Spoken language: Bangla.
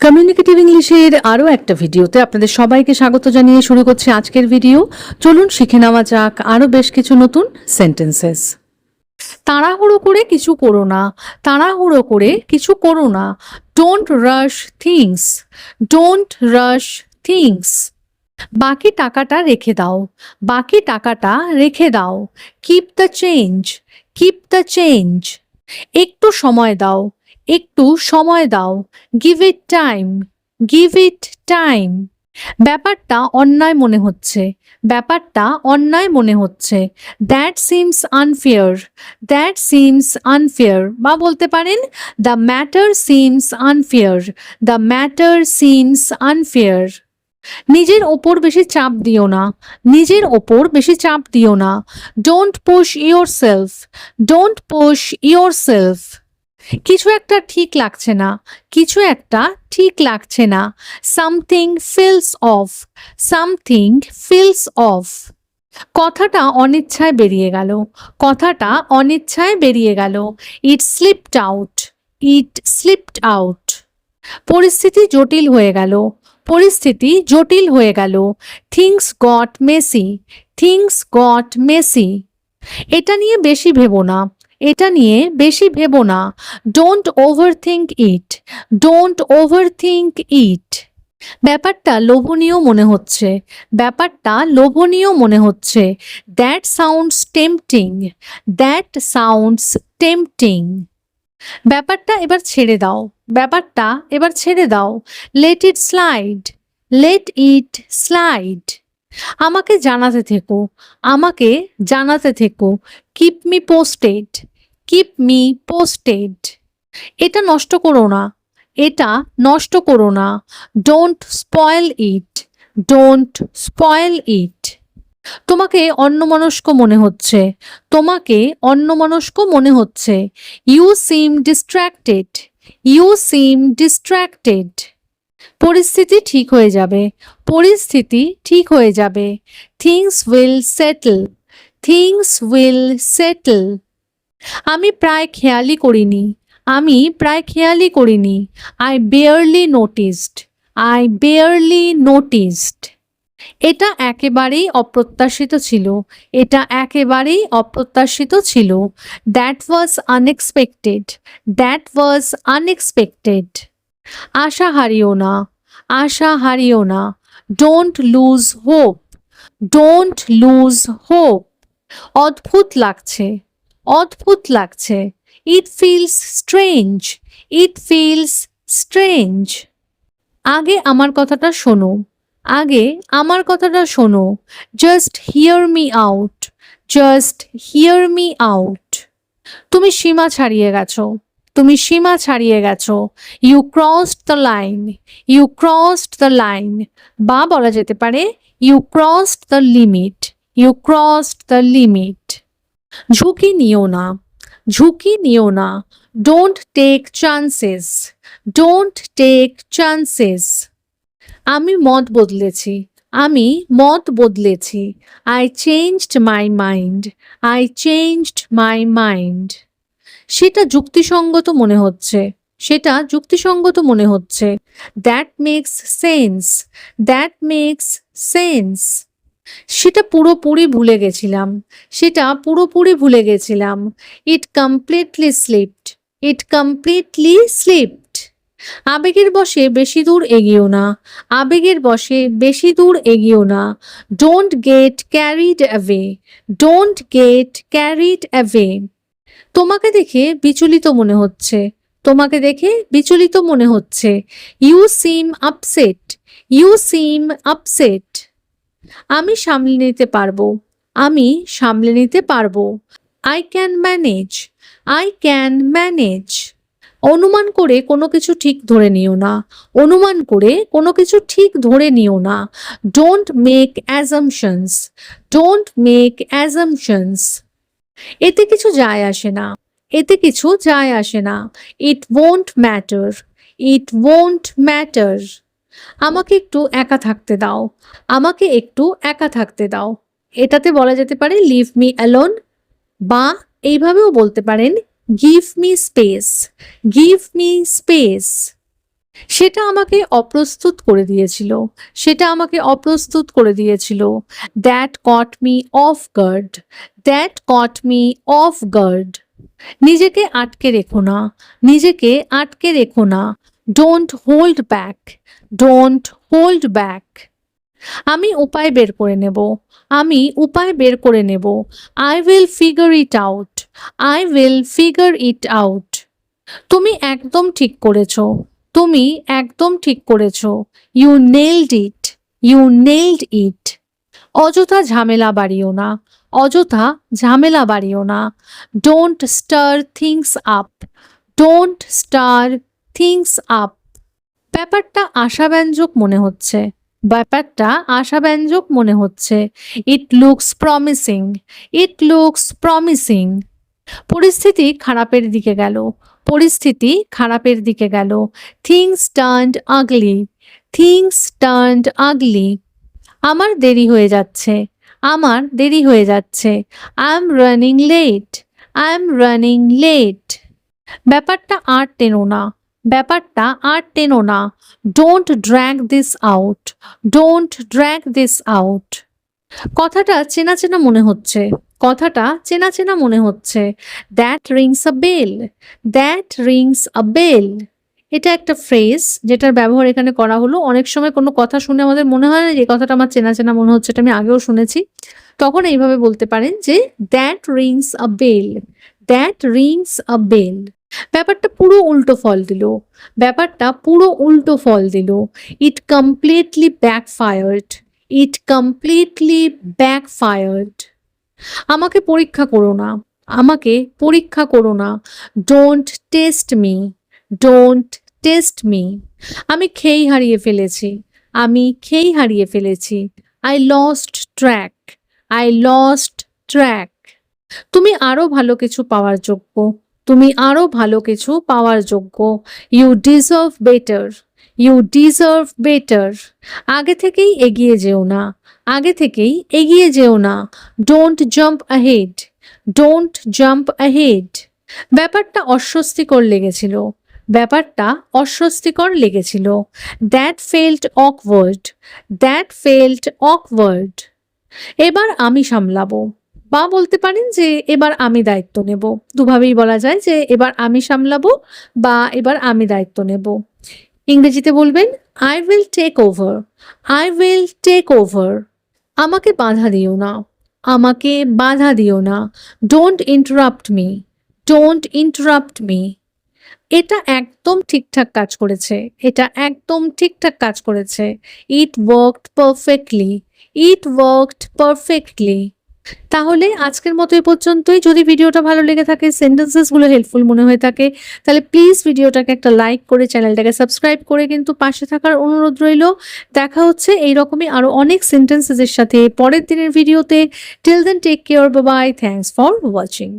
কমিউনিকেটিভ ইংলিশের আরও একটা ভিডিওতে আপনাদের সবাইকে স্বাগত জানিয়ে শুরু করছি আজকের ভিডিও। চলুন শিখে নেওয়া যাক আরও বেশ কিছু নতুন সেন্টেন্সেস। তাড়াহুড়ো করে কিছু করো না, তাড়াহুড়ো করে কিছু করো না। Don't rush things, don't rush things. বাকি টাকাটা রেখে দাও, বাকি টাকাটা রেখে দাও। Keep the change, keep the change. একটু সময় দাও, একটু সময় দাও। Give it time, give it time. ব্যাপারটা অন্যায় মনে হচ্ছে, ব্যাপারটা অন্যায় মনে হচ্ছে। That seems unfair, that seems unfair. বা বলতে পারেন the matter seems unfair, the matter seems unfair. নিজের ওপর বেশি চাপ দিও না, নিজের ওপর বেশি চাপ দিও না। Don't push your self, don't push your self. কিছু একটা ঠিক লাগছে না, কিছু একটা ঠিক লাগছে না। Something feels of, something feels of. কথাটা অনিচ্ছায় বেরিয়ে গেল, কথাটা অনিচ্ছায় বেরিয়ে গেল। ইট স্লিপড আউট, ইট স্লিপড আউট। পরিস্থিতি জটিল হয়ে গেল, পরিস্থিতি জটিল হয়ে গেল। Things goat Messi, things goat Messi. এটা নিয়ে বেশি ভেবো না, এটা নিয়ে বেশি ভেবো না। Don't overthink it, don't overthink it. ব্যাপারটা লোভনীয় মনে হচ্ছে, ব্যাপারটা লোভনীয় মনে হচ্ছে। That sounds tempting, that sounds tempting. ব্যাপারটা এবার ছেড়ে দাও, ব্যাপারটা এবার ছেড়ে দাও। Let it slide, let it slide. আমাকে জানাতে থেকো, আমাকে জানাতে থেকো। Keep me posted, keep me posted. এটা নষ্ট করো না, এটা নষ্ট করো না। Don't spoil it, don't spoil it. তোমাকে অন্যমনস্ক মনে হচ্ছে, তোমাকে অন্যমনস্ক মনে হচ্ছে। You seem distracted, you seem distracted. পরিস্থিতি ঠিক হয়ে যাবে, পরিস্থিতি ঠিক হয়ে যাবে। Things will settle, things will settle. আমি প্রায় খেয়ালই করিনি, আমি প্রায় খেয়ালই করিনি। I barely noticed, I barely noticed. এটা একেবারেই অপ্রত্যাশিত ছিল, এটা একেবারেই অপ্রত্যাশিত ছিল। That was unexpected, that was unexpected. আশা হারিও না, আশা হারিও না। Don't lose hope, don't lose hope. অদ্ভুত লাগছে, অদ্ভুত লাগছে। It feels strange, it feels strange. আগে আমার কথাটা শোনো, আগে আমার কথাটা শোনো। Just hear me out, just hear me out. তুমি সীমা ছাড়িয়ে গেছো, তুমি সীমা ছাড়িয়ে গেছো। You crossed the line, you crossed the line. বা বলা যেতে পারে you crossed the limit, you crossed the limit. ঝুঁকি নিও না, ঝুঁকি নিও না। Don't take chances, don't take chances. আমি মত বদলেছি, আমি মত বদলেছি। I changed my mind, I changed my mind. সেটা যুক্তিসঙ্গত মনে হচ্ছে, সেটা যুক্তিসঙ্গত মনে হচ্ছে। That makes sense, that makes sense. সেটা পুরোপুরি ভুলে গেছিলাম, সেটা পুরোপুরি ভুলে গেছিলাম। It completely slipped, it completely slipped. আবেগের বশে বেশি দূর এগিয়েও না, আবেগের বশে বেশি দূর এগিয়েও না। Don't get carried away, don't get carried away. তোমাকে দেখে বিচলিত মনে হচ্ছে, তোমাকে দেখে বিচলিত মনে হচ্ছে। You seem upset, you seem upset. আমি সামলে নিতে পারবো, আমি সামলে নিতে পারবো। I can manage, I can manage. অনুমান করে কোনো কিছু ঠিক ধরে নিও না, অনুমান করে কোনো কিছু ঠিক ধরে নিও না। Don't make assumptions, don't make assumptions. এতে কিছু যায় আসে না, এতে কিছু যায় আসে না। ইট won't matter, it won't matter. আমাকে একটু একা থাকতে দাও, আমাকে একটু একা থাকতে দাও। এটাতে বলা যেতে পারে লিভ মি অ্যালোন, বা এইভাবেও বলতে পারেন give me space, give me space. সেটা আমাকে অপ্রস্তুত করে দিয়েছিল, সেটা আমাকে অপ্রস্তুত করে দিয়েছিল। That caught me off guard, that caught me off guard. নিজেকে আটকে রেখো না, নিজেকে আটকে রেখো না। Don't hold back, don't hold back. আমি উপায় বের করে নেব, আমি উপায় বের করে নেব। I will figure it out, I will figure it out. তুমি একদম ঠিক করেছ, তুমি একদম ঠিক করেছ। You nailed it, you nailed it. অযথা ঝামেলা বাড়িও না, অযথা ঝামেলা বাড়িও না। Don't stir things up, don't stir things up. ব্যাপারটা আশাব্যঞ্জক মনে হচ্ছে, ব্যাপারটা আশাব্যঞ্জক মনে হচ্ছে। It looks promising, it looks promising. পরিস্থিতি খারাপের দিকে গেল, পরিস্থিতি খারাপের দিকে গেল। Things turned ugly, things turned ugly. আমার দেরি হয়ে যাচ্ছে, আমার দেরি হয়ে যাচ্ছে। I am running late, I am running late. ব্যাপারটা আর টেনো না, ব্যাপারটা আর টেনো না। Don't drag this out, don't drag this out. কথাটা চেনা চেনা মনে হচ্ছে, কথাটা চেনা চেনা মনে হচ্ছে। That rings a bell, that rings a bell. এটা একটা ফ্রেজ যেটার ব্যবহার এখানে করা হলো। অনেক সময় কোনো কথা শুনে আমাদের মনে হয় না যে এই কথাটা আমার চেনা চেনা মনে হচ্ছে, এটা আমি আগেও শুনেছি। তখন এইভাবে বলতে পারেন যে that rings a bell, that rings a bell. ব্যাপারটা পুরো উল্টো ফল দিল, ব্যাপারটা পুরো উল্টো ফল দিল। ইট কমপ্লিটলি ব্যাকফায়ার্ড, ইট কমপ্লিটলি ব্যাকফায়ার্ড। আমাকে পরীক্ষা করো না, আমাকে পরীক্ষা করো না। Don't test me, don't test me. আমি খেই হারিয়ে ফেলেছি, আমি খেই হারিয়ে ফেলেছি। I lost track, I lost track. তুমি আরো ভালো কিছু পাওয়ার যোগ্য, তুমি আরো ভালো কিছু পাওয়ার যোগ্য। You deserve better, you deserve better. আগে থেকেই এগিয়ে যেও না, আগে থেকেই এগিয়ে যেও না। Don't jump ahead, don't jump ahead. ব্যাপারটা অস্বস্তিকর লেগেছিল, ব্যাপারটা অস্বস্তিকর লেগেছিল। That felt awkward, that felt awkward. এবার আমি সামলাবো, বা বলতে পারেন যে এবার আমি দায়িত্ব নেব। দুভাবেই বলা যায় যে এবার আমি সামলাবো বা এবার আমি দায়িত্ব নেব। ইংরেজিতে বলবেন I will take over, I will take over. আমাকে বাধা দিও না, আমাকে বাধা দিও না। Don't interrupt me, don't interrupt me. এটা একদম ঠিকঠাক কাজ করেছে, এটা একদম ঠিকঠাক কাজ করেছে। ইট ওয়ার্কড পারফেক্টলি, ইট ওয়ার্কড পারফেক্টলি। তাহলে আজকের মতো এ পর্যন্তই। যদি ভিডিওটা ভালো লেগে থাকে, সেন্টেন্সেসগুলো হেল্পফুল মনে হয়ে থাকে, তাহলে প্লিজ ভিডিওটাকে একটা লাইক করে চ্যানেলটাকে সাবস্ক্রাইব করে কিন্তু পাশে থাকার অনুরোধ রইল। দেখা হচ্ছে এইরকমই আরো অনেক সেন্টেন্সেসের সাথে পরের দিনের ভিডিওতে। Till then take care, bye bye, thanks for watching.